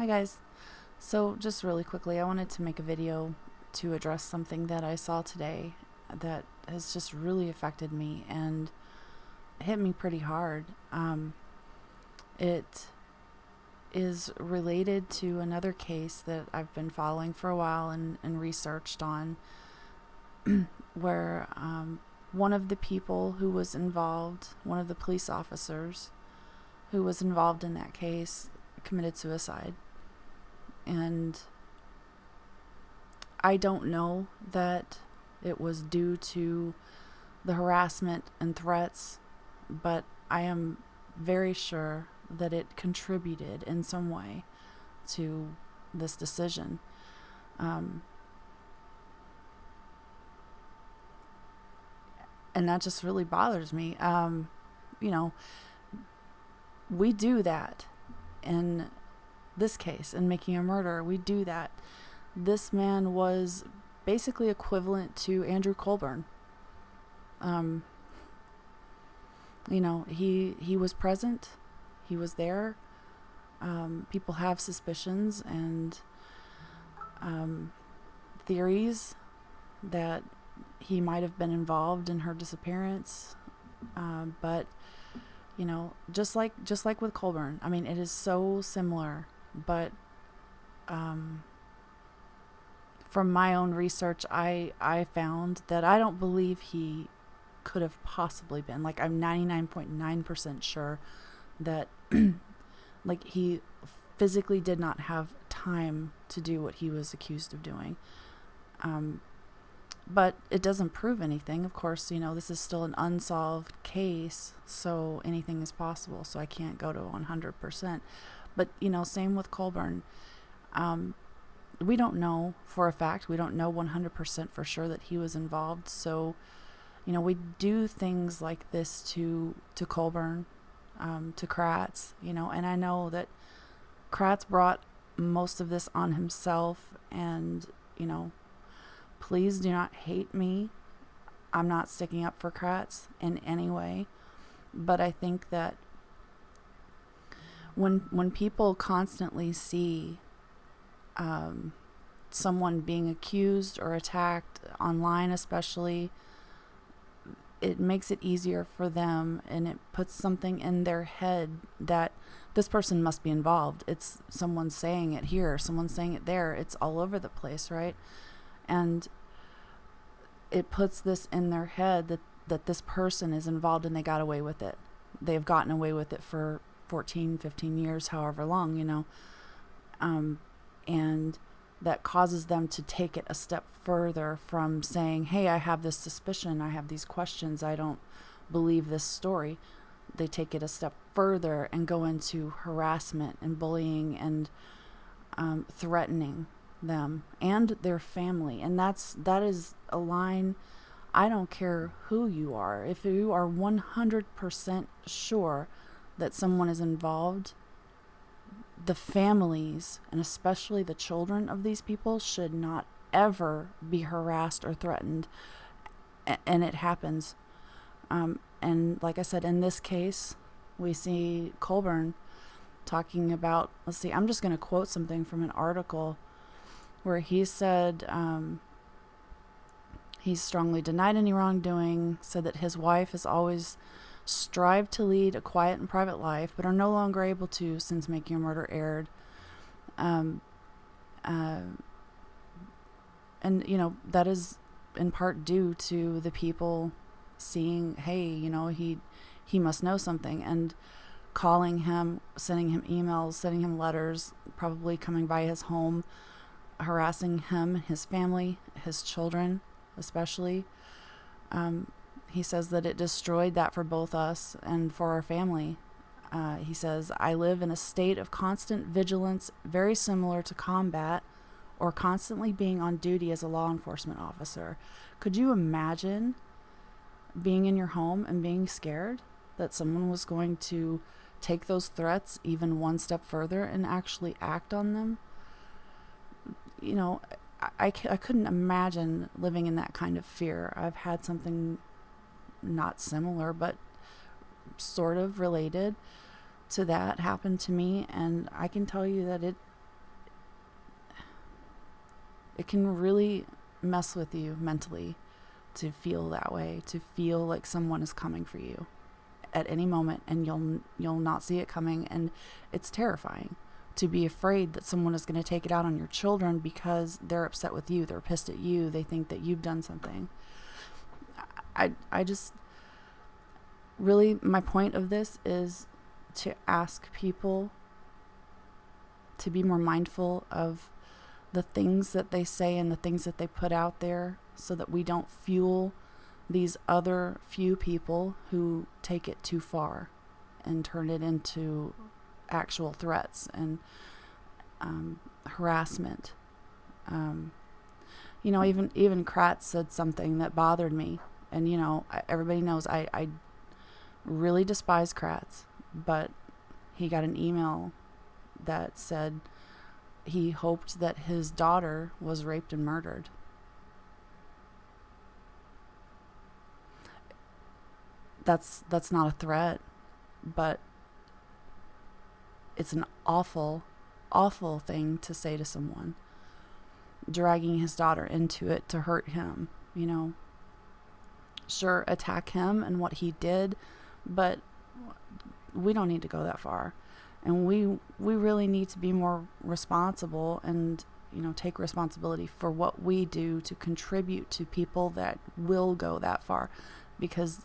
Hi guys. So just really quickly, I wanted to make a video to address something that I saw today that has just really affected me and hit me pretty hard. It is related to another case that I've been following for a while and researched on where one of the people who was involved, one of the police officers who was involved in that case, committed suicide. And I don't know that it was due to the harassment and threats, but I am very sure that it contributed in some way to this decision. And that just really bothers me. We do that in this case, in Making a Murder. We do that. This man was basically equivalent to Andrew Colburn. He was present. He was there. People have suspicions and theories that he might have been involved in her disappearance. But just like with Colburn, it is so similar. But from my own research, I found that I don't believe he could have possibly been. I'm 99.9% sure that he physically did not have time to do what he was accused of doing. But it doesn't prove anything. Of course, this is still an unsolved case, so anything is possible. So I can't go to 100%. But, same with Colburn. We don't know for a fact. We don't know 100% for sure that he was involved. So, we do things like this to Colburn, to Kratz, and I know that Kratz brought most of this on himself. And, please do not hate me. I'm not sticking up for Kratz in any way. But I think that when people constantly see someone being accused or attacked online, especially, it makes it easier for them, and it puts something in their head that this person must be involved. It's someone saying it here, someone saying it there. It's all over the place, right? And it puts this in their head that this person is involved and they got away with it. They've gotten away with it for 14, 15 years, however long, and that causes them to take it a step further from saying, hey, I have this suspicion, I have these questions, I don't believe this story. They take it a step further and go into harassment and bullying and threatening them and their family. And that is a line. I don't care who you are. If you are 100% sure that someone is involved, the families, and especially the children of these people, should not ever be harassed or threatened. And it happens. And like I said, in this case, we see Colburn talking about, I'm just going to quote something from an article where he said he strongly denied any wrongdoing, said that his wife has always strived to lead a quiet and private life, but are no longer able to since Making a Murder aired. And, that is in part due to the people seeing, hey, he must know something, and calling him, sending him emails, sending him letters, probably coming by his home, harassing him, his family, his children, especially. He says that it destroyed that for both us and for our family. He says, I live in a state of constant vigilance, very similar to combat or constantly being on duty as a law enforcement officer. Could you imagine being in your home and being scared that someone was going to take those threats even one step further and actually act on them? I couldn't imagine living in that kind of fear. I've had something not similar, but sort of related to that happen to me, and I can tell you that It can really mess with you mentally to feel that way, to feel like someone is coming for you at any moment, and you'll not see it coming, and it's terrifying to be afraid that someone is going to take it out on your children because they're upset with you, they're pissed at you, they think that you've done something. I just really, my point of this is to ask people to be more mindful of the things that they say and the things that they put out there, so that we don't fuel these other few people who take it too far and turn it into actual threats and harassment. Even Kratz said something that bothered me. And, everybody knows I really despise Kratz, but he got an email that said he hoped that his daughter was raped and murdered. That's not a threat, but it's an awful, awful thing to say to someone, dragging his daughter into it to hurt him, Sure, attack him and what he did, but we don't need to go that far. And we really need to be more responsible and, take responsibility for what we do to contribute to people that will go that far, because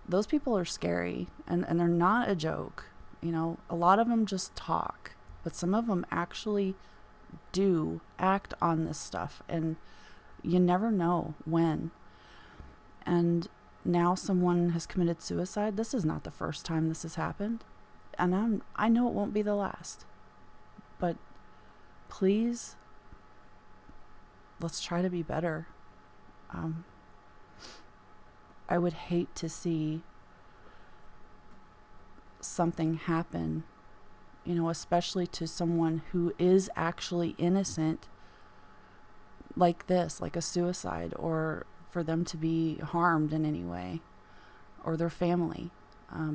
those people are scary, and they're not a joke. A lot of them just talk, but some of them actually do act on this stuff, and you never know when. And now someone has committed suicide. This is not the first time this has happened, and I know it won't be the last. But please, let's try to be better. I would hate to see something happen, especially to someone who is actually innocent, like this, like a suicide, or for them to be harmed in any way, or their family,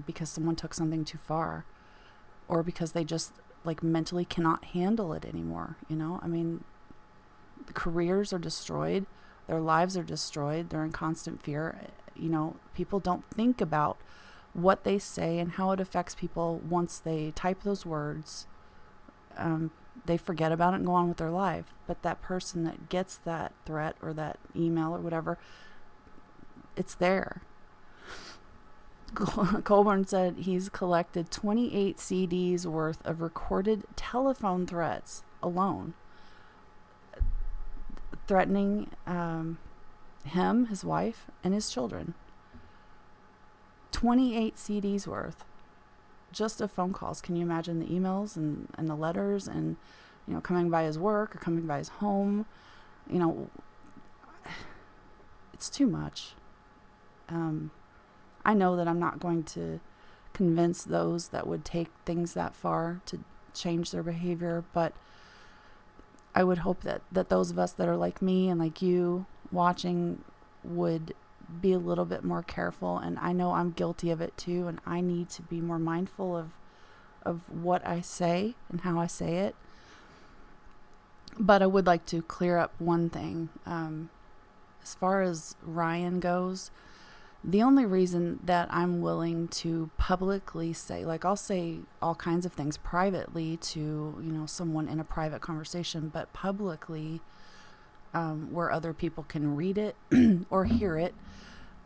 because someone took something too far, or because they just mentally cannot handle it anymore. Careers are destroyed, their lives are destroyed, they're in constant fear. People don't think about what they say and how it affects people once they type those words. They forget about it and go on with their life. But that person that gets that threat or that email or whatever, it's there. Colburn said he's collected 28 CDs worth of recorded telephone threats alone, threatening him, his wife, and his children. 28 CDs worth just of phone calls. Can you imagine the emails and the letters and, coming by his work or coming by his home? It's too much. I know that I'm not going to convince those that would take things that far to change their behavior, but I would hope that those of us that are like me and like you watching would be a little bit more careful. And I know I'm guilty of it too, and I need to be more mindful of what I say and how I say it. But I would like to clear up one thing. As far as Ryan goes, the only reason that I'm willing to publicly say, I'll say all kinds of things privately to, someone in a private conversation, but publicly, where other people can read it or hear it,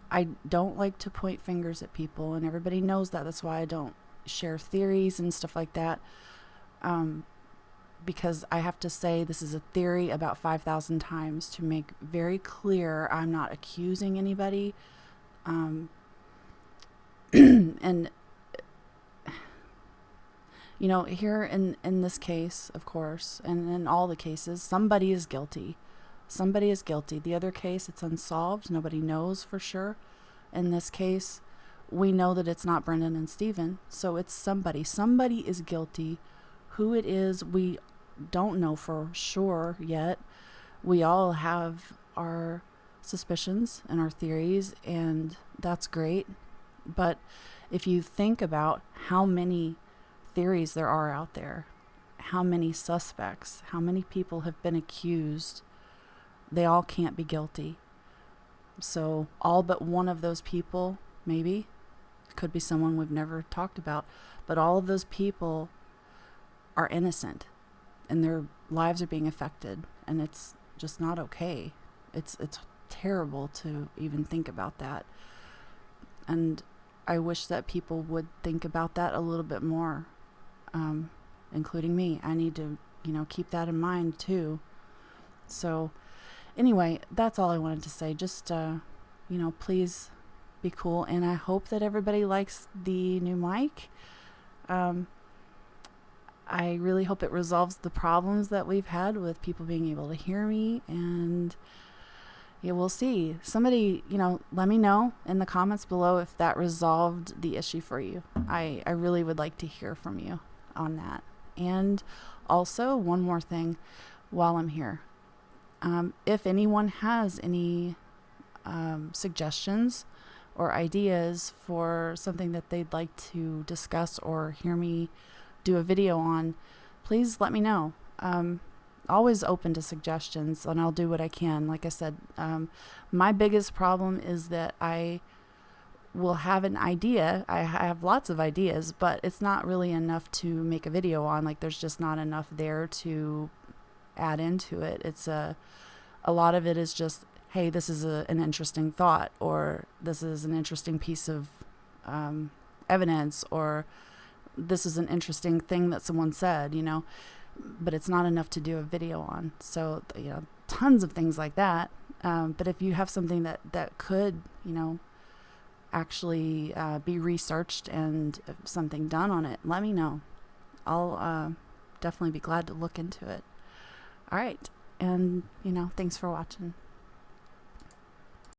I don't like to point fingers at people, and everybody knows that. That's why I don't share theories and stuff like that, because I have to say this is a theory about 5,000 times to make very clear I'm not accusing anybody. And, here in this case, of course, and in all the cases, somebody is guilty. Somebody is guilty. The other case, it's unsolved. Nobody knows for sure. In this case, we know that it's not Brendan and Stephen, so it's somebody. Somebody is guilty. Who it is, we don't know for sure yet. We all have our suspicions and our theories, and that's great. But if you think about how many theories there are out there, how many suspects, how many people have been accused, they all can't be guilty. So all but one of those people, maybe, could be someone we've never talked about, but all of those people are innocent and their lives are being affected, and it's just not okay. It's terrible to even think about that. And I wish that people would think about that a little bit more, including me. I need to, keep that in mind too. So anyway, that's all I wanted to say. Just, please be cool. And I hope that everybody likes the new mic. I really hope it resolves the problems that we've had with people being able to hear me, and yeah, we'll see. Somebody, let me know in the comments below if that resolved the issue for you. I really would like to hear from you on that. And also, one more thing while I'm here. If anyone has any suggestions or ideas for something that they'd like to discuss or hear me do a video on, please let me know. Always open to suggestions, and I'll do what I can. Like I said, my biggest problem is that I will have an idea. I have lots of ideas, but it's not really enough to make a video on. Like, there's just not enough there to add into it. It's a lot of it is just, hey, this is an interesting thought, or this is an interesting piece of evidence, or this is an interesting thing that someone said, but it's not enough to do a video on. So, tons of things like that. But if you have something that could, actually be researched and something done on it, let me know. I'll definitely be glad to look into it. All right. And, thanks for watching.